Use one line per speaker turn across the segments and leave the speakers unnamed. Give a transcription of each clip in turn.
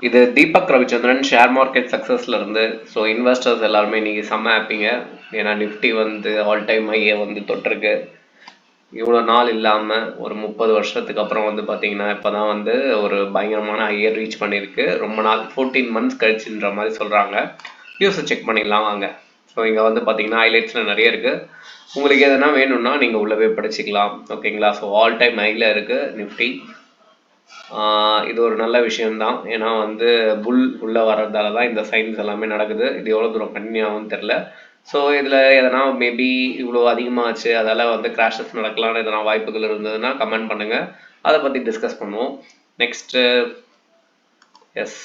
இது Deepak Ravichandran share market சக்ஸஸ்ல இருந்து. So investors எல்லாருமே இன்னைக்கு செம்ம ஹாப்பிங்க. ஏன்னா நிஃப்டி வந்து ஆல் டைம் ஹையை வந்து தொட்டிருக்கு. இவ்வளோ நாள் இல்லாமல் ஒரு 30 வருஷத்துக்கு அப்புறம் வந்து பார்த்தீங்கன்னா இப்போ தான் வந்து ஒரு பயங்கரமான ஹையை ரீச் பண்ணியிருக்கு. ரொம்ப நாள் 14 மந்த்ஸ் கழிச்சுன்ற மாதிரி சொல்கிறாங்க. நியூஸை செக் பண்ணிடலாம் வாங்க. ஸோ இங்கே வந்து பார்த்தீங்கன்னா ஹைலைட்ஸில் நிறைய இருக்குது. உங்களுக்கு எதனா வேணும்னா நீங்கள் உள்ளவே படிச்சுக்கலாம். ஓகேங்களா. ஸோ ஆல் டைம் ஹையில் இருக்குது நிஃப்டி. இது ஒரு நல்ல விஷயம்தான். ஏன்னா வந்து புல் உள்ளே வர்றதால தான் இந்த சைன்ஸ் எல்லாமே நடக்குது. இது எவ்வளோ தூரம் கண்டினியூ ஆகும்னு தெரில. ஸோ இதில் எதனா மேபி இவ்வளோ அதிகமாகச்சு அதால் வந்து கிராஷஸ் நடக்கலாம்னு எதனா வாய்ப்புகள் இருந்ததுன்னா கமெண்ட் பண்ணுங்கள். அதை பற்றி டிஸ்கஸ் பண்ணுவோம். நெக்ஸ்ட்டு எஸ்,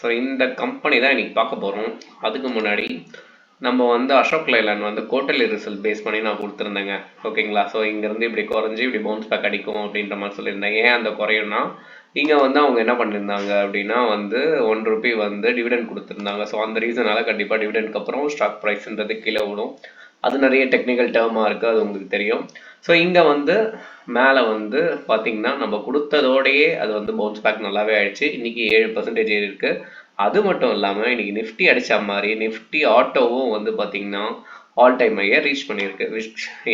ஸோ இந்த கம்பெனி தான் இன்றைக்கி பார்க்க போகிறோம். அதுக்கு முன்னாடி நம்ம வந்து அசோக் லைலாண்ட் வந்து குவார்ட்டர்லி ரிசல்ட் பேஸ் பண்ணி நான் கொடுத்துருந்தேங்க. ஓகேங்களா. ஸோ இங்கேருந்து இப்படி குறைஞ்சி இப்படி பவுன்ஸ் பேக் அடிக்கும் அப்படின்ற மாதிரி சொல்லியிருந்தேன். ஏன் அந்த குறையும்னா இங்கே வந்து அவங்க என்ன பண்ணியிருந்தாங்க அப்படின்னா வந்து ₹1 வந்து டிவிடெண்ட் கொடுத்துருந்தாங்க. ஸோ அந்த ரீசனால் கண்டிப்பாக டிவிடெண்ட்க்கு அப்புறம் ஸ்டாக் ப்ரைஸ்ன்றது கீழே விடும். அது நிறைய டெக்னிக்கல் டேர்மாக இருக்குது, அது உங்களுக்கு தெரியும். ஸோ இங்கே வந்து மேலே வந்து பார்த்திங்கன்னா நம்ம கொடுத்ததோடையே அது வந்து பவுன்ஸ் பேக் நல்லாவே ஆயிடுச்சு. இன்றைக்கி 7% இருக்குது. அது மட்டும் இல்லாமல் இன்றைக்கி நிஃப்டி அடித்த மாதிரி நிஃப்டி ஆட்டோவும் வந்து பார்த்திங்கன்னா ஆல் டைம் ஹையை ரீச் பண்ணியிருக்கு.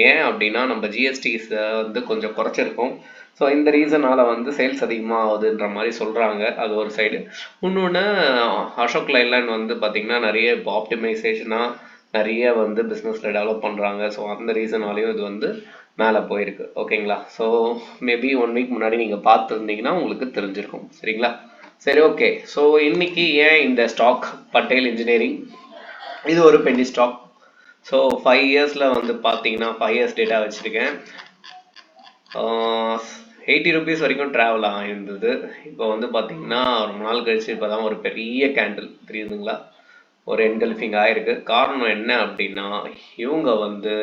ஏன் அப்படின்னா நம்ம ஜிஎஸ்டிஸை வந்து கொஞ்சம் குறைச்சிருக்கோம். ஸோ இந்த ரீசனால் வந்து சேல்ஸ் அதிகமாக ஆகுதுன்ற மாதிரி சொல்கிறாங்க. அது ஒரு சைடு. இன்னொன்று அசோக் லைலாண்ட் வந்து பார்த்திங்கன்னா நிறைய இப்போ ஆப்டிமைசேஷனாக நிறைய வந்து பிஸ்னஸில் டெவலப் பண்ணுறாங்க. ஸோ அந்த ரீசனாலையும் இது வந்து மேலே போயிருக்கு. ஓகேங்களா. ஸோ மேபி 1 வீக் முன்னாடி நீங்கள் பார்த்துருந்தீங்கன்னா உங்களுக்கு தெரிஞ்சிருக்கும். சரிங்களா. சரி, ஓகே. ஸோ இன்னைக்கு ஏன் இந்த ஸ்டாக் பட்டேல் இன்ஜினியரிங் இது ஒரு பென்னி ஸ்டாக். ஸோ 5 இயர்ஸில் வந்து பார்த்தீங்கன்னா 5 இயர்ஸ் டேட்டா வச்சுருக்கேன். ₹80 வரைக்கும் ட்ராவல் ஆகிருந்தது. இப்போ வந்து பார்த்தீங்கன்னா ரொம்ப நாள் கழிச்சு இப்போ தான் ஒரு பெரிய கேண்டில் தெரியுதுங்களா, ஒரு என்கல்ஃபிங் ஆகிருக்கு. காரணம் என்ன அப்படின்னா இவங்க வந்து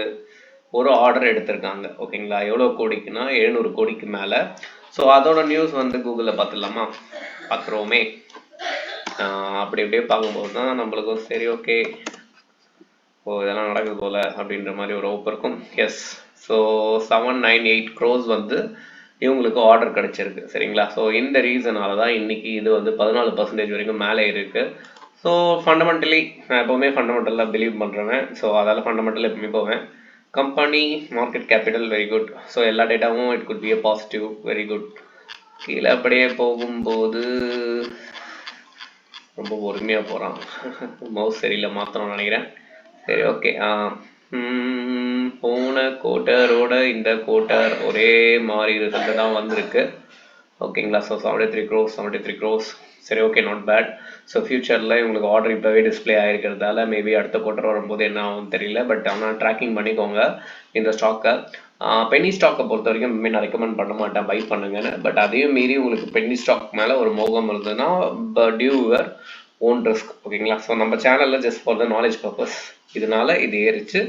ஒரு ஆர்டர் எடுத்திருக்காங்க. ஓகேங்களா. எவ்வளோ கோடிக்குன்னா 700 கோடிக்கு மேலே. ஸோ அதோட நியூஸ் வந்து கூகுளில் பார்த்துடலாமா, பார்த்துருவோமே. அப்படி அப்படியே பார்க்கும்போது தான் நம்மளுக்கும் சரி ஓகே ஓ இதெல்லாம் நடக்குது போல் அப்படின்ற மாதிரி ஒரு ஹோப் இருக்கும். எஸ். ஸோ 798 crores வந்து இவங்களுக்கு ஆர்டர் கிடச்சிருக்கு. சரிங்களா. ஸோ இந்த ரீசனால தான் இன்றைக்கி இது வந்து 14% வரைக்கும் மேலே இருக்குது. ஸோ ஃபண்டமெண்டலி நான் எப்போவுமே ஃபண்டமெண்டலாக பிலீவ் பண்ணுறேன். ஸோ அதால் ஃபண்டமெண்டல் எப்பவுமே போவேன். Company market capital very good. So எல்லா டேட்டாவும் it could be a positive, very good. கீழே அப்படியே போகும்போது ரொம்ப பொறுமையாக போகிறான். மவுஸ் சரியில்லை, மாற்றணும்னு நினைக்கிறேன். சரி, ஓகே. போன குவார்ட்டரோட இந்த குவார்ட்டர் ஒரே மாதிரி ரிசல்ட் தான் வந்திருக்கு. ஓகேங்களா. So 73 crores. சரி, ஓகே, நாட் பேட். ஸோ ஃபியூச்சரில் உங்களுக்கு ஆர்டர் இப்போவே டிஸ்பிளே ஆகிருக்கிறதால மேபி அடுத்த குவார்ட்டர் வரும்போது என்ன ஆகும் தெரியல. பட் ஆனால் ட்ராக்கிங் பண்ணிக்கோங்க இந்த ஸ்டாக்கை. பென்னி ஸ்டாக்கை பொறுத்த வரைக்கும் நான் ரெக்கமெண்ட் பண்ண மாட்டேன் பை பண்ணுங்கன்னு. பட் அதையும் மீறி உங்களுக்கு பென்னி ஸ்டாக் மேலே ஒரு மோகம் இருந்ததுன்னா டியூ யுவர் ஓன் ரிஸ்க். ஓகேங்களா. ஸோ நம்ம சேனலில் just for the knowledge purpose இதனால இது ஏறிச்சு,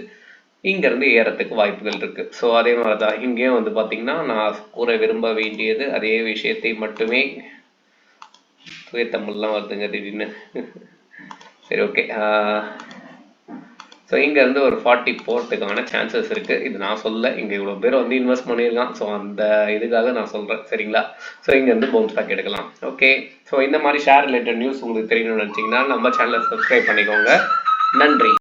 இங்கேருந்து ஏறத்துக்கு வாய்ப்புகள் இருக்குது. ஸோ அதே மாதிரி தான் இங்கேயும் வந்து பார்த்திங்கன்னா நான் கூற விரும்ப வேண்டியது அதே விஷயத்தை மட்டுமே. தமிழ்லாம் வருதுங்க திடீர்னு. சரி, ஓகே. ஸோ இங்கேருந்து ஒரு 40 போகிறதுக்கான சான்சஸ் இருக்குது. இது நான் சொல்ல, இங்கே இவ்வளோ பேர் வந்து இன்வெஸ்ட் பண்ணியிருக்கான். ஸோ அந்த இதுக்காக நான் சொல்கிறேன். சரிங்களா. ஸோ இங்கேருந்து பவுன்ஸ் பேக் எடுக்கலாம். ஓகே. ஸோ இந்த மாதிரி ஷேர் ரிலேட்டட் நியூஸ் உங்களுக்கு தெரியணும்னு நினச்சிங்கன்னா நம்ம சேனலை சப்ஸ்கிரைப் பண்ணிக்கோங்க. நன்றி.